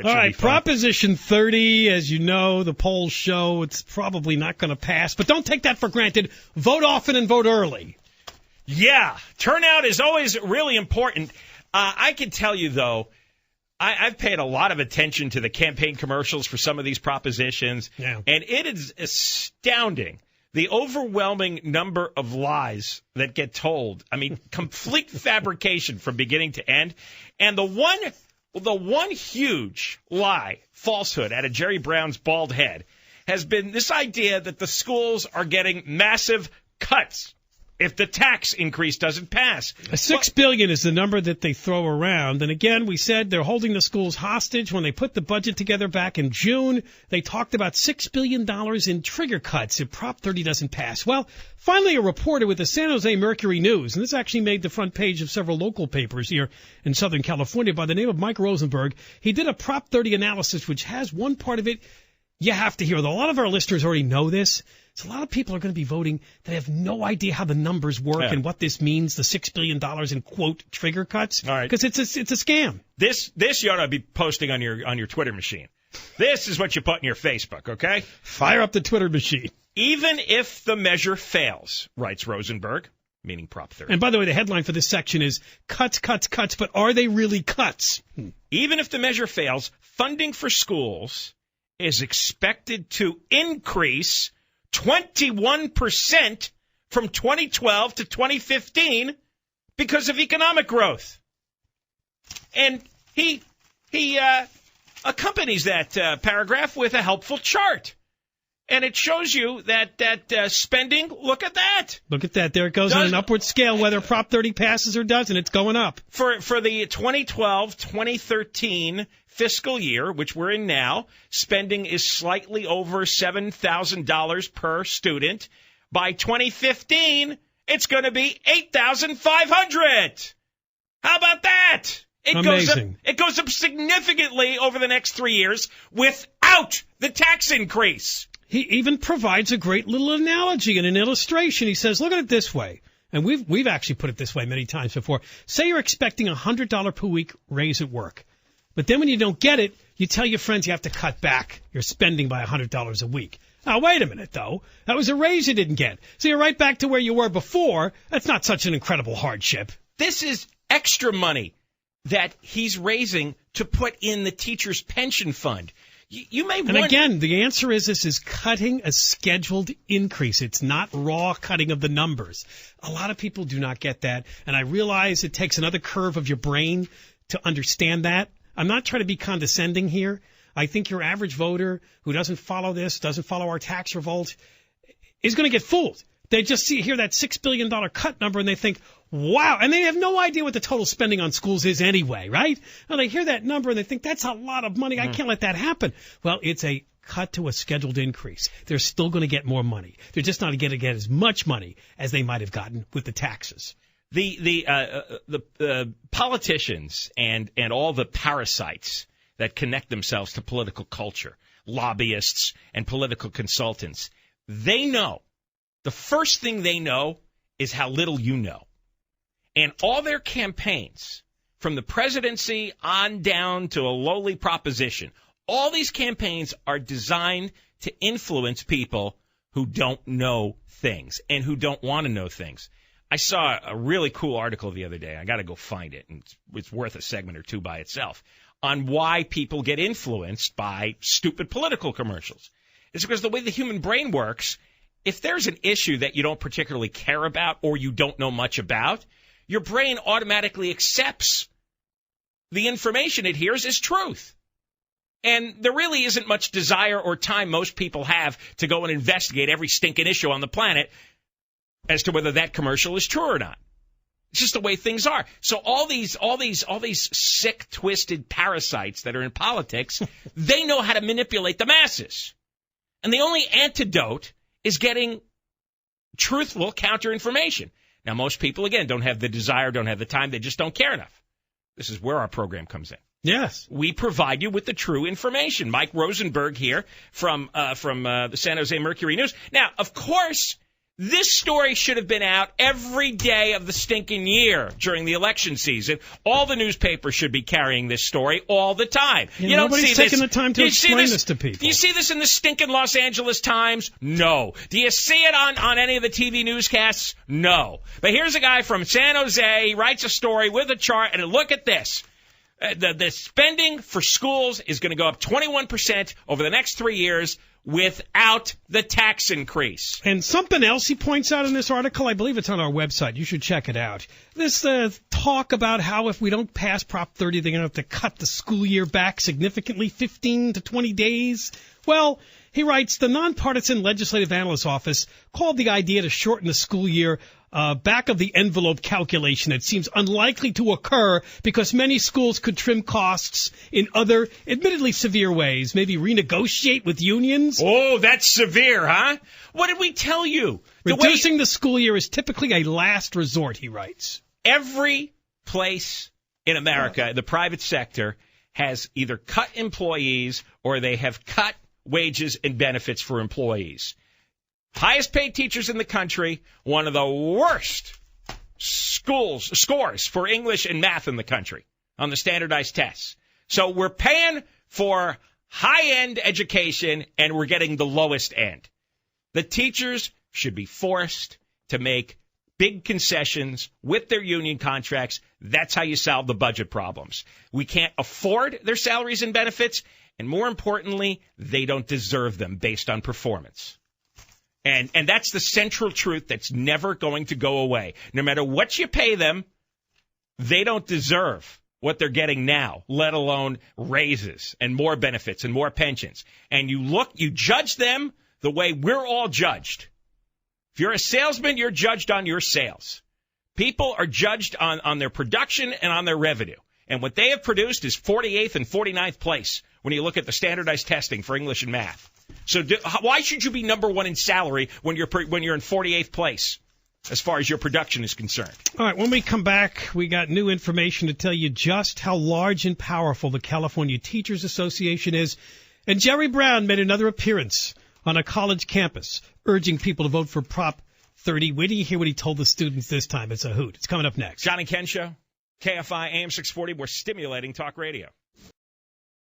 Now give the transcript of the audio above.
All right, Proposition 30, as you know, the polls show it's probably not going to pass. But don't take that for granted. Vote often and vote early. Yeah, turnout is always really important. I can tell you, though, I've paid a lot of attention to the campaign commercials for some of these propositions, and it is astounding. The overwhelming number of lies that get told. I mean, complete fabrication from beginning to end. And the one huge lie, falsehood out of Jerry Brown's bald head has been this idea that the schools are getting massive cuts if the tax increase doesn't pass. $6 billion is the number that they throw around. And again, we said they're holding the schools hostage. When they put the budget together back in June, they talked about $6 billion in trigger cuts if Prop 30 doesn't pass. Well, finally a reporter with the San Jose Mercury News, and this actually made the front page of several local papers here in Southern California by the name of Mike Rosenberg. He did a Prop 30 analysis, which has one part of it you have to hear. Though a lot of our listeners already know this. So a lot of people are going to be voting that have no idea how the numbers work and what this means, the $6 billion in, quote, trigger cuts. All right. Because it's a scam. This you ought to be posting on your Twitter machine. This is what you put in your Facebook, okay? Fire up the Twitter machine. Even if the measure fails, writes Rosenberg, meaning Prop 30. And by the way, the headline for this section is cuts, but are they really cuts? Even if the measure fails, funding for schools is expected to increase 21% from 2012 to 2015 because of economic growth. And he accompanies that paragraph with a helpful chart. And it shows you that spending, look at that. Look at that. There it goes on an upward scale, whether Prop 30 passes or doesn't. It's going up. For the 2012-2013 fiscal year, which we're in now, spending is slightly over $7,000 per student. By 2015, it's going to be $8,500. How about that? Amazing. It goes up significantly over the next 3 years without the tax increase. He even provides a great little analogy and an illustration. He says, look at it this way. And we've actually put it this way many times before. Say you're expecting a $100 per week raise at work. But then when you don't get it, you tell your friends you have to cut back your spending by $100 a week. Now, wait a minute, though. That was a raise you didn't get. So you're right back to where you were before. That's not such an incredible hardship. This is extra money that he's raising to put in the teacher's pension fund. You may And again, the answer is this is cutting a scheduled increase. It's not raw cutting of the numbers. A lot of people do not get that, and I realize it takes another curve of your brain to understand that. I'm not trying to be condescending here. I think your average voter who doesn't follow this, doesn't follow our tax revolt, is going to get fooled. They just hear that $6 billion cut number and they think, wow. And they have no idea what the total spending on schools is anyway, right? Well, they hear that number and they think that's a lot of money. I can't let that happen. Well, it's a cut to a scheduled increase. They're still going to get more money. They're just not going to get as much money as they might have gotten with the taxes. The politicians and all the parasites that connect themselves to political culture, lobbyists and political consultants, they know. The first thing they know is how little you know. And all their campaigns, from the presidency on down to a lowly proposition, all these campaigns are designed to influence people who don't know things and who don't want to know things. I saw a really cool article the other day. I got to go find it, and it's worth a segment or two by itself, on why people get influenced by stupid political commercials. It's because the way the human brain works, if there's an issue that you don't particularly care about or you don't know much about, your brain automatically accepts the information it hears as truth. And there really isn't much desire or time most people have to go and investigate every stinking issue on the planet as to whether that commercial is true or not. It's just the way things are. So all these sick, twisted parasites that are in politics, they know how to manipulate the masses. And the only antidote is getting truthful counter-information. Now, most people, again, don't have the desire, don't have the time. They just don't care enough. This is where our program comes in. Yes. We provide you with the true information. Mike Rosenberg here from the San Jose Mercury News. Now, of course, This story should have been out every day of the stinking year during the election season. All the newspapers should be carrying this story all the time. You don't see this. Nobody's taking the time to explain this to people. Do you see this in the stinking Los Angeles Times? No. Do you see it on any of the TV newscasts? No. But here's a guy from San Jose. He writes a story with a chart, and look at this. The spending for schools is going to go up 21% over the next 3 years without the tax increase. And something else he points out in this article, I believe it's on our website. You should check it out. This talk about how if we don't pass Prop 30, they're going to have to cut the school year back significantly, 15 to 20 days. Well, he writes, the nonpartisan legislative analyst's office called the idea to shorten the school year back-of-the-envelope calculation. It seems unlikely to occur because many schools could trim costs in other, admittedly severe ways, maybe renegotiate with unions. Oh, that's severe, huh? What did we tell you? Reducing the school year is typically a last resort, he writes. Every place in America, the private sector, has either cut employees or they have cut wages and benefits for employees. Highest paid teachers in the country, one of the worst scores for English and math in the country on the standardized tests. So we're paying for high-end education and we're getting the lowest end. The teachers should be forced to make big concessions with their union contracts. That's how you solve the budget problems. We can't afford their salaries and benefits, and more importantly, they don't deserve them based on performance. And that's the central truth that's never going to go away. No matter what you pay them, they don't deserve what they're getting now, let alone raises and more benefits and more pensions. And you judge them the way we're all judged. If you're a salesman, you're judged on your sales. People are judged on their production and on their revenue. And what they have produced is 48th and 49th place when you look at the standardized testing for English and math. So why should you be number one in salary when you're in 48th place as far as your production is concerned? All right, when we come back, we got new information to tell you just how large and powerful the California Teachers Association is. And Jerry Brown made another appearance on a college campus urging people to vote for Prop 30. Wait till you hear what he told the students this time. It's a hoot. It's coming up next. John and Ken Show, KFI AM 640. We're stimulating talk radio.